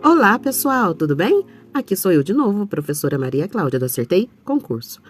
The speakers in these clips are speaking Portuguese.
Olá, pessoal, tudo bem? Aqui sou eu de novo, professora Maria Cláudia do Acertei Concurso.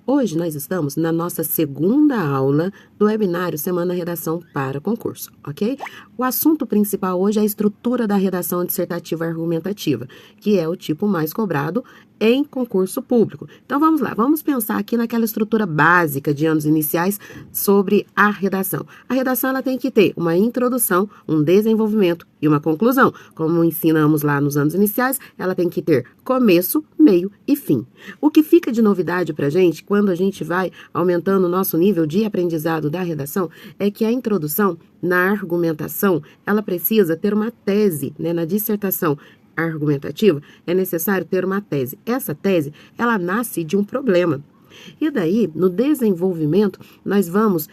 Hoje nós estamos na nossa segunda aula do webinário Semana Redação para Concurso, ok? O assunto principal hoje é a estrutura da redação dissertativa argumentativa, que é o tipo mais cobrado em concurso público. Então vamos lá, vamos pensar aqui naquela estrutura básica de anos iniciais sobre a redação. A redação ela tem que ter uma introdução, um desenvolvimento e uma conclusão. Como ensinamos lá nos anos iniciais, ela tem que ter começo, meio e fim. O que fica de novidade pra gente, quando a gente vai aumentando o nosso nível de aprendizado da redação, é que a introdução na argumentação, ela precisa ter uma tese, né, na dissertação argumentativa, é necessário ter uma tese. Essa tese, ela nasce de um problema. E daí, no desenvolvimento, nós vamos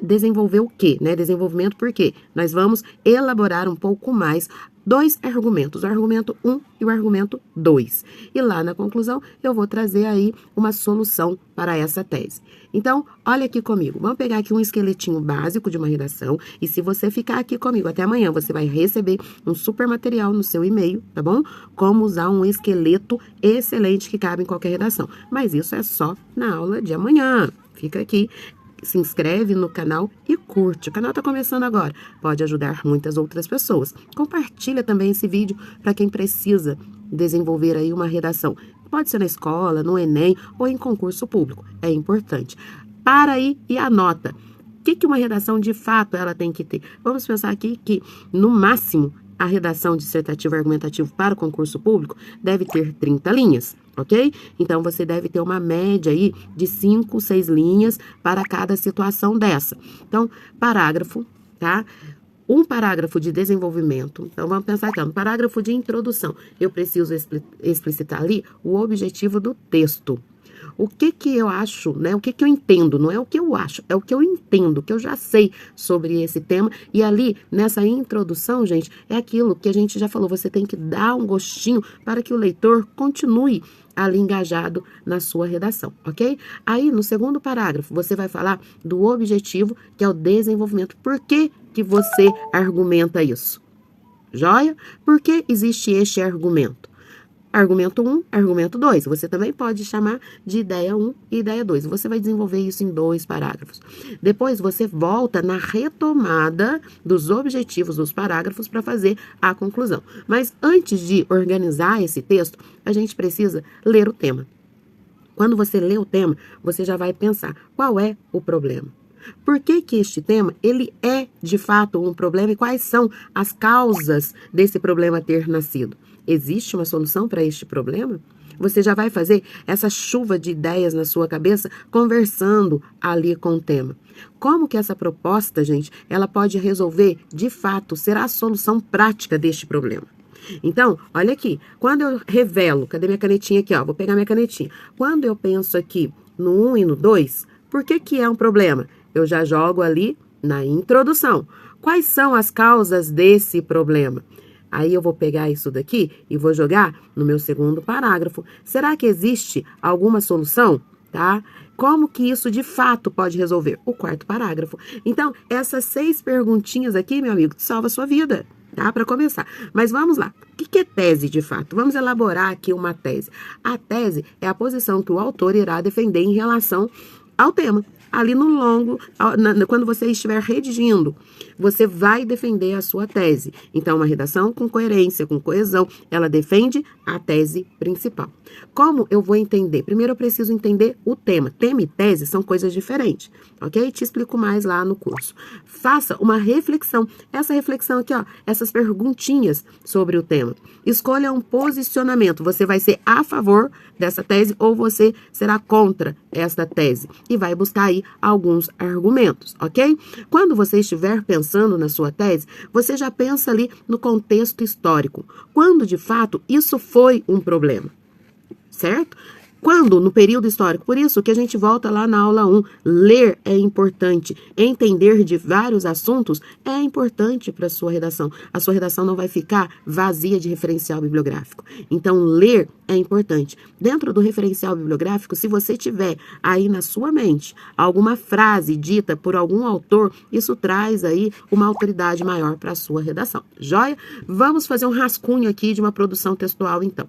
desenvolver o quê? Né? Desenvolvimento por quê? Nós vamos elaborar um pouco mais dois argumentos, o argumento 1 e o argumento 2. E lá na conclusão, eu vou trazer aí uma solução para essa tese. Então, olha aqui comigo. Vamos pegar aqui um esqueletinho básico de uma redação. E se você ficar aqui comigo até amanhã, você vai receber um super material no seu e-mail, tá bom? Como usar um esqueleto excelente que cabe em qualquer redação. Mas isso é só na aula de amanhã. Fica aqui. Se inscreve no canal e curte. O canal está começando agora. Pode ajudar muitas outras pessoas. Compartilha também esse vídeo para quem precisa desenvolver aí uma redação. Pode ser na escola, no Enem ou em concurso público. É importante. Para aí e anota. O que uma redação de fato ela tem que ter? Vamos pensar aqui que, no máximo, a redação dissertativa argumentativa para o concurso público deve ter 30 linhas, ok? Então, você deve ter uma média aí de 5, 6 linhas para cada situação dessa. Então, parágrafo, tá? Um parágrafo de desenvolvimento. Então, vamos pensar aqui, no parágrafo de introdução. Eu preciso explicitar ali o objetivo do texto. O que eu acho, né? O que eu entendo, não é o que eu acho, é o que eu entendo, o que eu já sei sobre esse tema. E ali, nessa introdução, gente, é aquilo que a gente já falou, você tem que dar um gostinho para que o leitor continue ali engajado na sua redação, ok? Aí, no segundo parágrafo, você vai falar do objetivo, que é o desenvolvimento. Por que você argumenta isso? Joia? Por que existe este argumento? Argumento 1, argumento 2. Você também pode chamar de ideia 1 e ideia 2. Você vai desenvolver isso em 2 parágrafos. Depois, você volta na retomada dos objetivos dos parágrafos para fazer a conclusão. Mas antes de organizar esse texto, a gente precisa ler o tema. Quando você lê o tema, você já vai pensar qual é o problema. Por que este tema, ele é de fato um problema e quais são as causas desse problema ter nascido? Existe uma solução para este problema? Você já vai fazer essa chuva de ideias na sua cabeça, conversando ali com o tema. Como que essa proposta, gente, ela pode resolver, de fato, ser a solução prática deste problema? Então, olha aqui, quando eu revelo, cadê minha canetinha aqui, ó, vou pegar minha canetinha. Quando eu penso aqui no 1 e no 2, por que é um problema? Eu já jogo ali na introdução. Quais são as causas desse problema? Aí eu vou pegar isso daqui e vou jogar no meu segundo parágrafo. Será que existe alguma solução? Tá? Como que isso de fato pode resolver? O quarto parágrafo. Então, essas 6 perguntinhas aqui, meu amigo, salva a sua vida, tá? Para começar. Mas vamos lá. O que é tese de fato? Vamos elaborar aqui uma tese. A tese é a posição que o autor irá defender em relação ao tema. Ali no longo, quando você estiver redigindo, você vai defender a sua tese. Então, uma redação com coerência, com coesão, ela defende a tese principal. Como eu vou entender? Primeiro, eu preciso entender o tema. Tema e tese são coisas diferentes, ok? Te explico mais lá no curso. Faça uma reflexão. Essa reflexão aqui, ó, essas perguntinhas sobre o tema. Escolha um posicionamento. Você vai ser a favor dessa tese ou você será contra esta tese. E vai buscar aí alguns argumentos, ok? Quando você estiver pensando na sua tese, você já pensa ali no contexto histórico. Quando, de fato, isso foi um problema, certo? Quando? No período histórico. Por isso que a gente volta lá na aula 1. Ler é importante. Entender de vários assuntos é importante para a sua redação. A sua redação não vai ficar vazia de referencial bibliográfico. Então, ler é importante. Dentro do referencial bibliográfico, se você tiver aí na sua mente alguma frase dita por algum autor, isso traz aí uma autoridade maior para a sua redação. Joia? Vamos fazer um rascunho aqui de uma produção textual, então.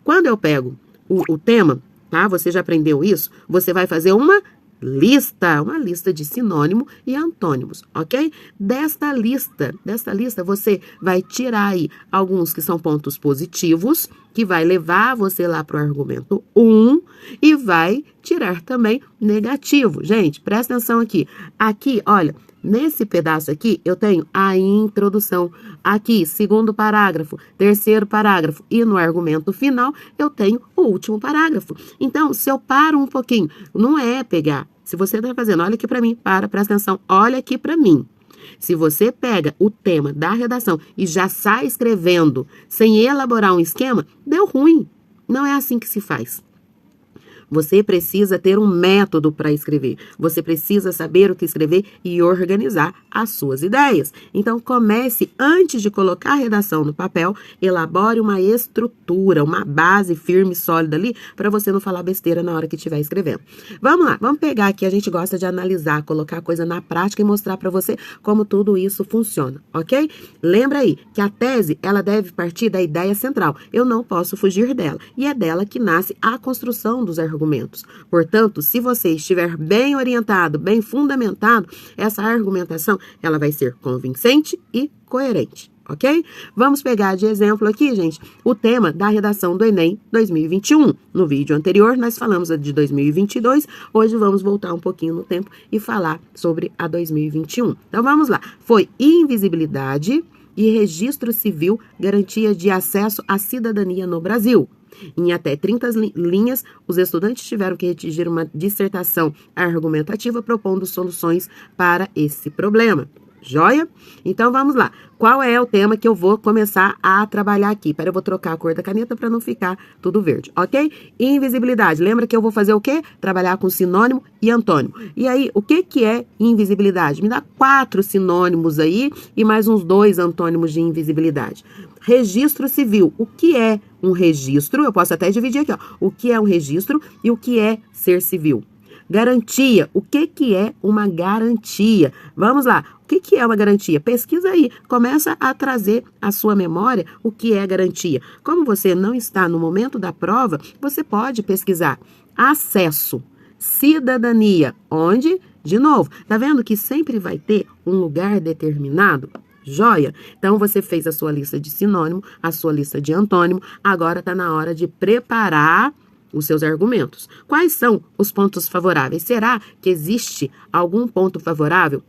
Quando eu pego o tema, tá? Você já aprendeu isso? Você vai fazer uma lista de sinônimo e antônimos, ok? Desta lista, você vai tirar aí alguns que são pontos positivos, que vai levar você lá para o argumento 1 e vai tirar também negativo. Gente, presta atenção aqui. Aqui, olha, nesse pedaço aqui, eu tenho a introdução. Aqui, segundo parágrafo, terceiro parágrafo. E no argumento final, eu tenho o último parágrafo. Então, se eu paro um pouquinho, não é pegar. Se você está fazendo, olha aqui para mim, presta atenção, olha aqui para mim. Se você pega o tema da redação e já sai escrevendo sem elaborar um esquema, deu ruim. Não é assim que se faz. Você precisa ter um método para escrever. Você precisa saber o que escrever e organizar as suas ideias. Então, comece, antes de colocar a redação no papel, elabore uma estrutura, uma base firme e sólida ali, para você não falar besteira na hora que estiver escrevendo. Vamos lá, vamos pegar aqui, a gente gosta de analisar, colocar a coisa na prática e mostrar para você como tudo isso funciona, ok? Lembra aí que a tese, ela deve partir da ideia central. Eu não posso fugir dela. E é dela que nasce a construção dos argumentos. Portanto, se você estiver bem orientado, bem fundamentado, essa argumentação, ela vai ser convincente e coerente, ok? Vamos pegar de exemplo aqui, gente, o tema da redação do Enem 2021. No vídeo anterior, nós falamos de 2022, hoje vamos voltar um pouquinho no tempo e falar sobre a 2021. Então, vamos lá. Foi invisibilidade e registro civil, garantia de acesso à cidadania no Brasil. Em até 30 linhas, os estudantes tiveram que redigir uma dissertação argumentativa propondo soluções para esse problema. Joia? Então, vamos lá. Qual é o tema que eu vou começar a trabalhar aqui? Pera, eu vou trocar a cor da caneta para não ficar tudo verde, ok? Invisibilidade. Lembra que eu vou fazer o quê? Trabalhar com sinônimo e antônimo. E aí, o que é invisibilidade? Me dá 4 sinônimos aí e mais uns 2 antônimos de invisibilidade. Registro civil. O que é um registro? Eu posso até dividir aqui, ó. O que é um registro e o que é ser civil? Garantia. O que é uma garantia? Vamos lá. O que é uma garantia? Pesquisa aí. Começa a trazer à sua memória o que é garantia. Como você não está no momento da prova, você pode pesquisar. Acesso. Cidadania. Onde? De novo. Tá vendo que sempre vai ter um lugar determinado? Joia? Então, você fez a sua lista de sinônimo, a sua lista de antônimo. Agora está na hora de preparar os seus argumentos. Quais são os pontos favoráveis? Será que existe algum ponto favorável?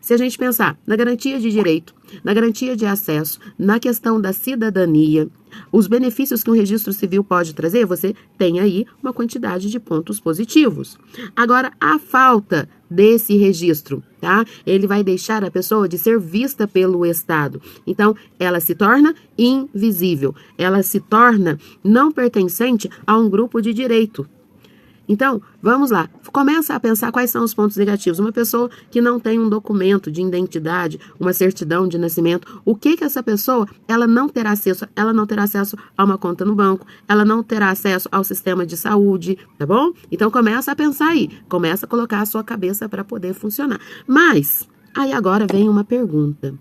Se a gente pensar na garantia de direito, na garantia de acesso, na questão da cidadania, os benefícios que um registro civil pode trazer, você tem aí uma quantidade de pontos positivos. Agora, a falta desse registro, tá? Ele vai deixar a pessoa de ser vista pelo Estado. Então, ela se torna invisível. Ela se torna não pertencente a um grupo de direito. Então, vamos lá. Começa a pensar quais são os pontos negativos. Uma pessoa que não tem um documento de identidade, uma certidão de nascimento, o que essa pessoa, ela não terá acesso? Ela não terá acesso a uma conta no banco, ela não terá acesso ao sistema de saúde, tá bom? Então, começa a pensar aí. Começa a colocar a sua cabeça para poder funcionar. Mas, aí agora vem uma pergunta.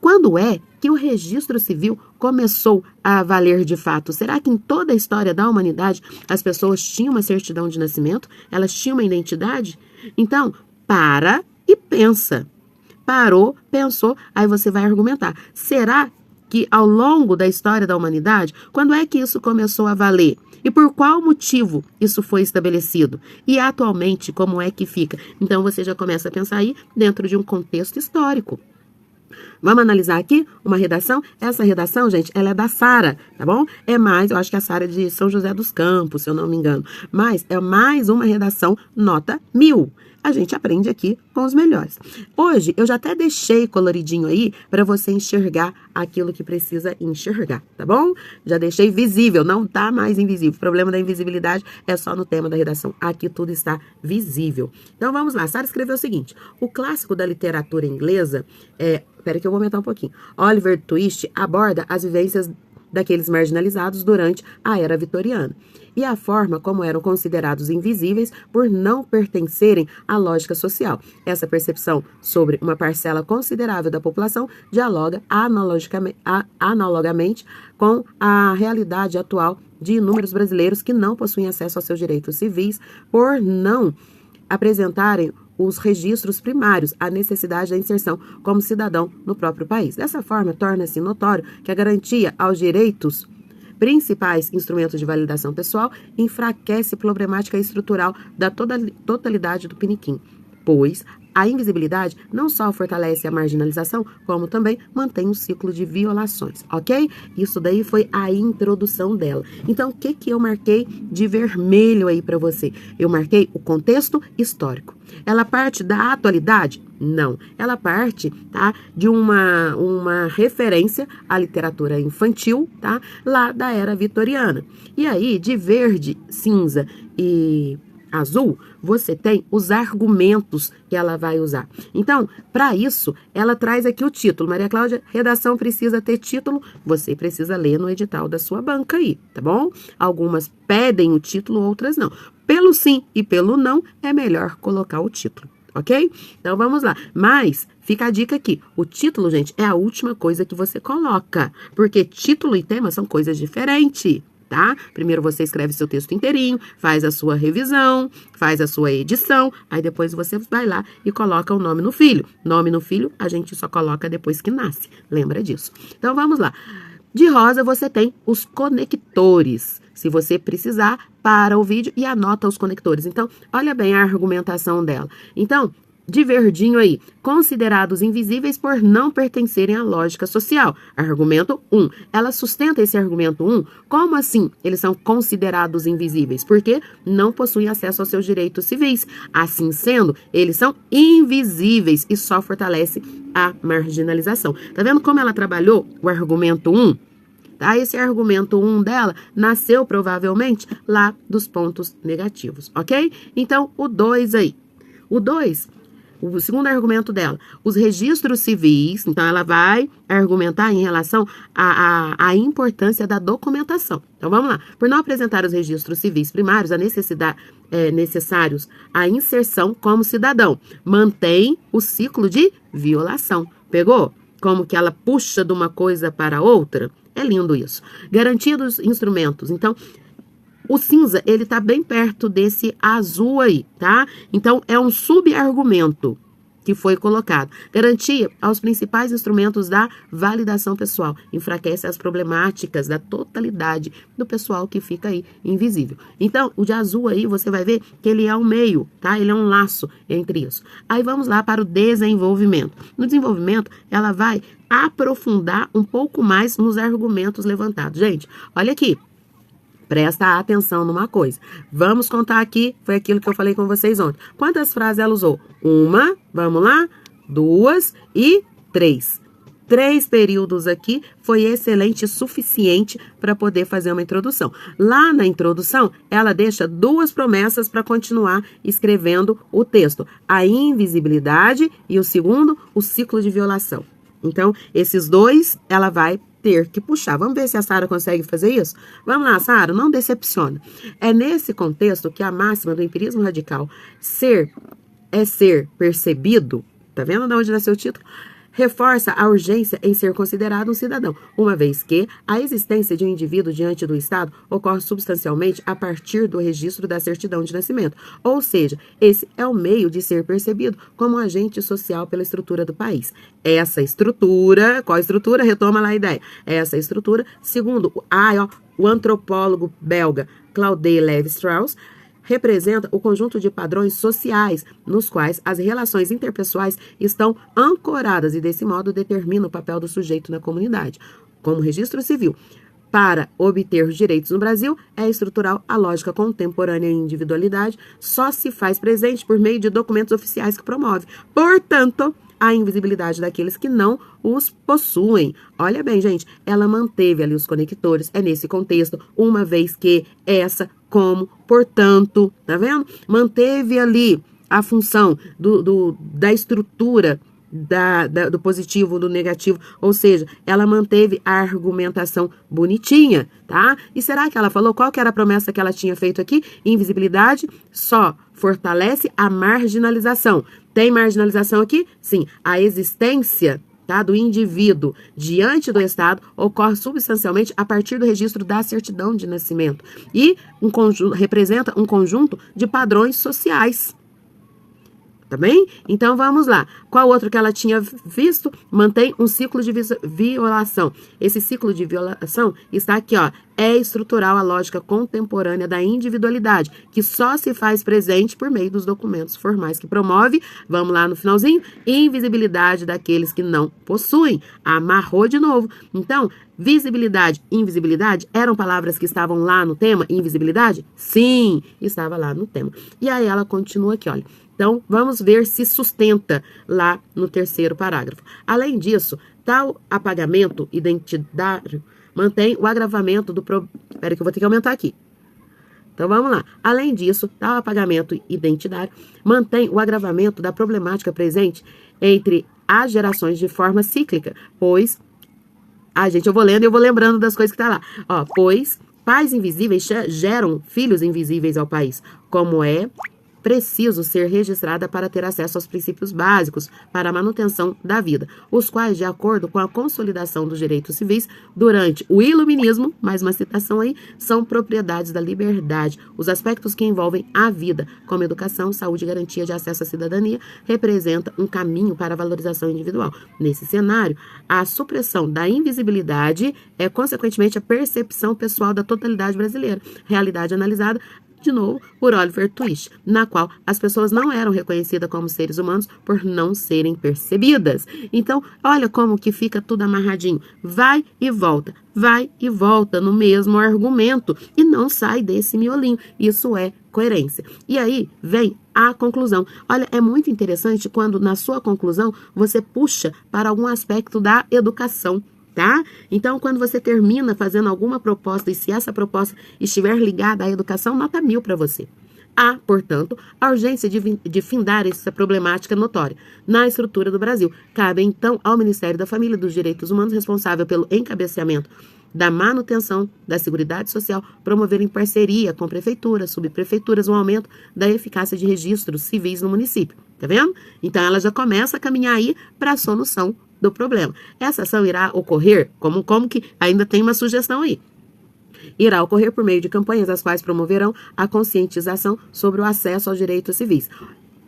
Quando é que o registro civil começou a valer de fato? Será que em toda a história da humanidade as pessoas tinham uma certidão de nascimento? Elas tinham uma identidade? Então, para e pensa. Parou, pensou, aí você vai argumentar. Será que ao longo da história da humanidade, quando é que isso começou a valer? E por qual motivo isso foi estabelecido? E atualmente, como é que fica? Então, você já começa a pensar aí dentro de um contexto histórico. Vamos analisar aqui uma redação. Essa redação, gente, ela é da Sara, tá bom? Eu acho que a Sara é de São José dos Campos, se eu não me engano. Mas é mais uma redação nota 1000. a gente aprende aqui com os melhores. Hoje, eu já até deixei coloridinho aí para você enxergar aquilo que precisa enxergar, tá bom? Já deixei visível, não tá mais invisível. O problema da invisibilidade é só no tema da redação. Aqui tudo está visível. Então, vamos lá. Sara escreveu o seguinte: o clássico da literatura inglesa Espera que eu vou aumentar um pouquinho. Oliver Twist aborda as vivências daqueles marginalizados durante a era vitoriana e a forma como eram considerados invisíveis por não pertencerem à lógica social. Essa percepção sobre uma parcela considerável da população dialoga analogamente com a realidade atual de inúmeros brasileiros que não possuem acesso aos seus direitos civis por não apresentarem os registros primários, a necessidade da inserção como cidadão no próprio país. Dessa forma, torna-se notório que a garantia aos direitos principais instrumentos de validação pessoal enfraquece a problemática estrutural da totalidade do piniquim, pois a invisibilidade não só fortalece a marginalização, como também mantém um ciclo de violações, ok? Isso daí foi a introdução dela. Então, o que eu marquei de vermelho aí para você? Eu marquei o contexto histórico. Ela parte da atualidade? Não. Ela parte, tá, de uma referência à literatura infantil, tá, lá da era vitoriana. E aí, de verde, cinza e azul, você tem os argumentos que ela vai usar. Então, para isso, ela traz aqui o título. Maria Cláudia, redação precisa ter título, você precisa ler no edital da sua banca aí, tá bom? Algumas pedem o título, outras não. Pelo sim e pelo não, é melhor colocar o título, ok? Então, vamos lá. Mas, fica a dica aqui, o título, gente, é a última coisa que você coloca, porque título e tema são coisas diferentes. Tá? Primeiro você escreve seu texto inteirinho, faz a sua revisão, faz a sua edição, aí depois você vai lá e coloca o nome no filho. Nome no filho a gente só coloca depois que nasce, lembra disso. Então vamos lá. De rosa você tem os conectores, se você precisar, para o vídeo e anota os conectores. Então, olha bem a argumentação dela. Então, de verdinho aí, considerados invisíveis por não pertencerem à lógica social. Argumento 1. Ela sustenta esse argumento 1. Como assim eles são considerados invisíveis? Porque não possuem acesso aos seus direitos civis. Assim sendo, eles são invisíveis e só fortalece a marginalização. Tá vendo como ela trabalhou o argumento 1? Tá? Esse argumento 1 dela nasceu provavelmente lá dos pontos negativos, ok? Então, o 2 aí. O 2... O segundo argumento dela, os registros civis, então ela vai argumentar em relação à importância da documentação. Então vamos lá. Por não apresentar os registros civis primários, necessários a inserção como cidadão, mantém o ciclo de violação. Pegou? Como que ela puxa de uma coisa para outra? É lindo isso. Garantia dos instrumentos. Então, o cinza, ele tá bem perto desse azul aí, tá? Então, é um subargumento que foi colocado. Garantia aos principais instrumentos da validação pessoal. Enfraquece as problemáticas da totalidade do pessoal que fica aí invisível. Então, o de azul aí, você vai ver que ele é um meio, tá? Ele é um laço entre isso. Aí, vamos lá para o desenvolvimento. No desenvolvimento, ela vai aprofundar um pouco mais nos argumentos levantados. Gente, olha aqui. Presta atenção numa coisa. Vamos contar aqui, foi aquilo que eu falei com vocês ontem. Quantas frases ela usou? 1, vamos lá, 2 e 3. 3 períodos aqui foi excelente e suficiente para poder fazer uma introdução. Lá na introdução, ela deixa 2 promessas para continuar escrevendo o texto. A invisibilidade e o segundo, o ciclo de violação. Então, esses 2, ela vai ter que puxar. Vamos ver se a Sara consegue fazer isso? Vamos lá, Sara, não decepciona. É nesse contexto que a máxima do empirismo radical ser percebido, tá vendo de onde nasceu o título? Reforça a urgência em ser considerado um cidadão, uma vez que a existência de um indivíduo diante do Estado ocorre substancialmente a partir do registro da certidão de nascimento. Ou seja, esse é o meio de ser percebido como um agente social pela estrutura do país. Essa estrutura, qual estrutura? Retoma lá a ideia. Essa estrutura, segundo o antropólogo belga Claude Lévi-Strauss, representa o conjunto de padrões sociais nos quais as relações interpessoais estão ancoradas e, desse modo, determina o papel do sujeito na comunidade. Como registro civil, para obter os direitos no Brasil é estrutural. A lógica contemporânea e individualidade só se faz presente por meio de documentos oficiais que promove. Portanto, a invisibilidade daqueles que não os possuem. Olha bem, gente, ela manteve ali os conectores, é nesse contexto, uma vez que essa, como, portanto, tá vendo? Manteve ali a função da estrutura do positivo, do negativo, ou seja, ela manteve a argumentação bonitinha, tá? E será que ela falou qual que era a promessa que ela tinha feito aqui? Invisibilidade só fortalece a marginalização. Tem marginalização aqui? Sim. A existência, tá, do indivíduo diante do Estado ocorre substancialmente a partir do registro da certidão de nascimento e representa um conjunto de padrões sociais. Tá bem? Então, vamos lá. Qual outro que ela tinha visto? Mantém um ciclo de violação. Esse ciclo de violação está aqui, ó. É estrutural a lógica contemporânea da individualidade, que só se faz presente por meio dos documentos formais que promove, vamos lá no finalzinho, invisibilidade daqueles que não possuem. Amarrou de novo. Então, visibilidade e invisibilidade eram palavras que estavam lá no tema? Invisibilidade? Sim, estava lá no tema. E aí ela continua aqui, olha. Então, vamos ver se sustenta lá no terceiro parágrafo. Além disso, tal apagamento identitário mantém o agravamento do problema. Espera que eu vou ter que aumentar aqui. Então, vamos lá. Além disso, tal apagamento identitário mantém o agravamento da problemática presente entre as gerações de forma cíclica, pois... gente, eu vou lendo e eu vou lembrando das coisas que tá lá. Ó, pois pais invisíveis geram filhos invisíveis ao país, como é preciso ser registrada para ter acesso aos princípios básicos para a manutenção da vida, os quais, de acordo com a consolidação dos direitos civis durante o iluminismo, mais uma citação aí, são propriedades da liberdade. Os aspectos que envolvem a vida, como educação, saúde e garantia de acesso à cidadania, representa um caminho para a valorização individual. Nesse cenário, a supressão da invisibilidade é, consequentemente, a percepção pessoal da totalidade brasileira, realidade analisada de novo, por Oliver Twist, na qual as pessoas não eram reconhecidas como seres humanos por não serem percebidas. Então, olha como que fica tudo amarradinho. Vai e volta no mesmo argumento e não sai desse miolinho. Isso é coerência. E aí vem a conclusão. Olha, é muito interessante quando na sua conclusão você puxa para algum aspecto da educação. Tá? Então, quando você termina fazendo alguma proposta e se essa proposta estiver ligada à educação, nota 1000 para você. Há, portanto, a urgência de findar essa problemática notória na estrutura do Brasil. Cabe, então, ao Ministério da Família e dos Direitos Humanos, responsável pelo encabeçamento da manutenção da Seguridade Social, promover em parceria com prefeituras, subprefeituras, um aumento da eficácia de registros civis no município. Tá vendo? Então, ela já começa a caminhar aí para a solução do problema. Essa ação irá ocorrer, como que ainda tem uma sugestão aí, irá ocorrer por meio de campanhas as quais promoverão a conscientização sobre o acesso aos direitos civis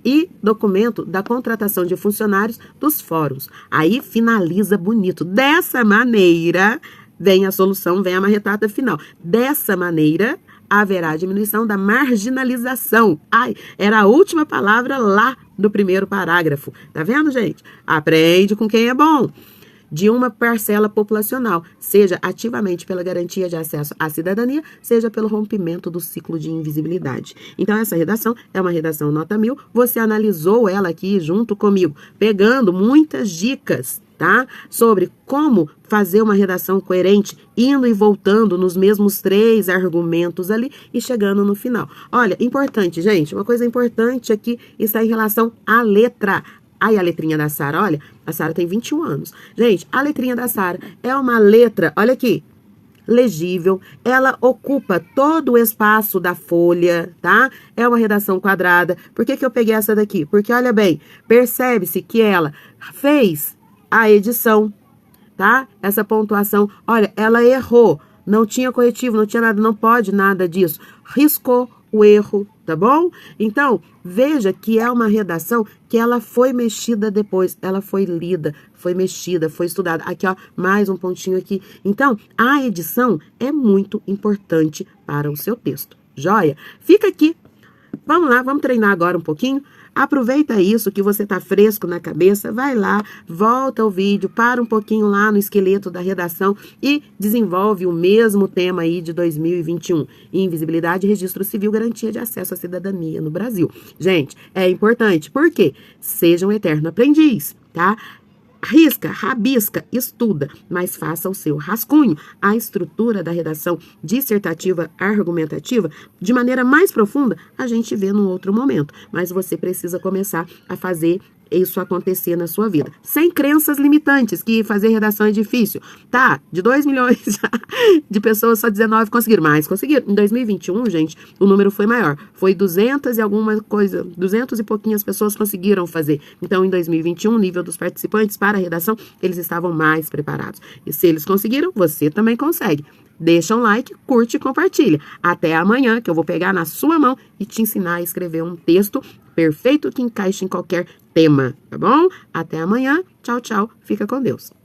e documento da contratação de funcionários dos fóruns. Aí finaliza bonito. Dessa maneira, vem a solução, vem a marretada final. Dessa maneira, haverá diminuição da marginalização. Era a última palavra lá do primeiro parágrafo. Tá vendo, gente? Aprende com quem é bom. De uma parcela populacional, seja ativamente pela garantia de acesso à cidadania, seja pelo rompimento do ciclo de invisibilidade. Então, essa redação é uma redação nota 1000. Você analisou ela aqui junto comigo, pegando muitas dicas, tá? Sobre como fazer uma redação coerente, indo e voltando nos mesmos 3 argumentos ali e chegando no final. Olha, importante, gente, uma coisa importante aqui está em relação à letra. Aí a letrinha da Sara, olha, a Sara tem 21 anos. Gente, a letrinha da Sara é uma letra, olha aqui, legível, ela ocupa todo o espaço da folha, tá? É uma redação quadrada. Por que eu peguei essa daqui? Porque, olha bem, percebe-se que ela fez a edição, tá? Essa pontuação, olha, ela errou, não tinha corretivo, não tinha nada, não pode nada disso. Riscou o erro, tá bom? Então, veja que é uma redação que ela foi mexida depois, ela foi lida, foi mexida, foi estudada. Aqui, ó, mais um pontinho aqui. Então, a edição é muito importante para o seu texto. Joia? Fica aqui. Vamos lá, vamos treinar agora um pouquinho. Aproveita isso que você tá fresco na cabeça, vai lá, volta ao vídeo, para um pouquinho lá no esqueleto da redação e desenvolve o mesmo tema aí de 2021. Invisibilidade, registro civil, garantia de acesso à cidadania no Brasil. Gente, é importante, por quê? Seja um eterno aprendiz, tá? Risca, rabisca, estuda, mas faça o seu rascunho. A estrutura da redação dissertativa argumentativa, de maneira mais profunda, a gente vê num outro momento. Mas você precisa começar a fazer isso acontecer na sua vida. Sem crenças limitantes, que fazer redação é difícil. Tá, de 2 milhões de pessoas, só 19 conseguiram. Mas conseguiram. Em 2021, gente, o número foi maior. Foi 200 e alguma coisa, 200 e pouquinhas pessoas conseguiram fazer. Então, em 2021, o nível dos participantes para a redação, eles estavam mais preparados. E se eles conseguiram, você também consegue. Deixa um like, curte e compartilha. Até amanhã, que eu vou pegar na sua mão e te ensinar a escrever um texto perfeito que encaixe em qualquer tema, tá bom? Até amanhã. Tchau, tchau. Fica com Deus.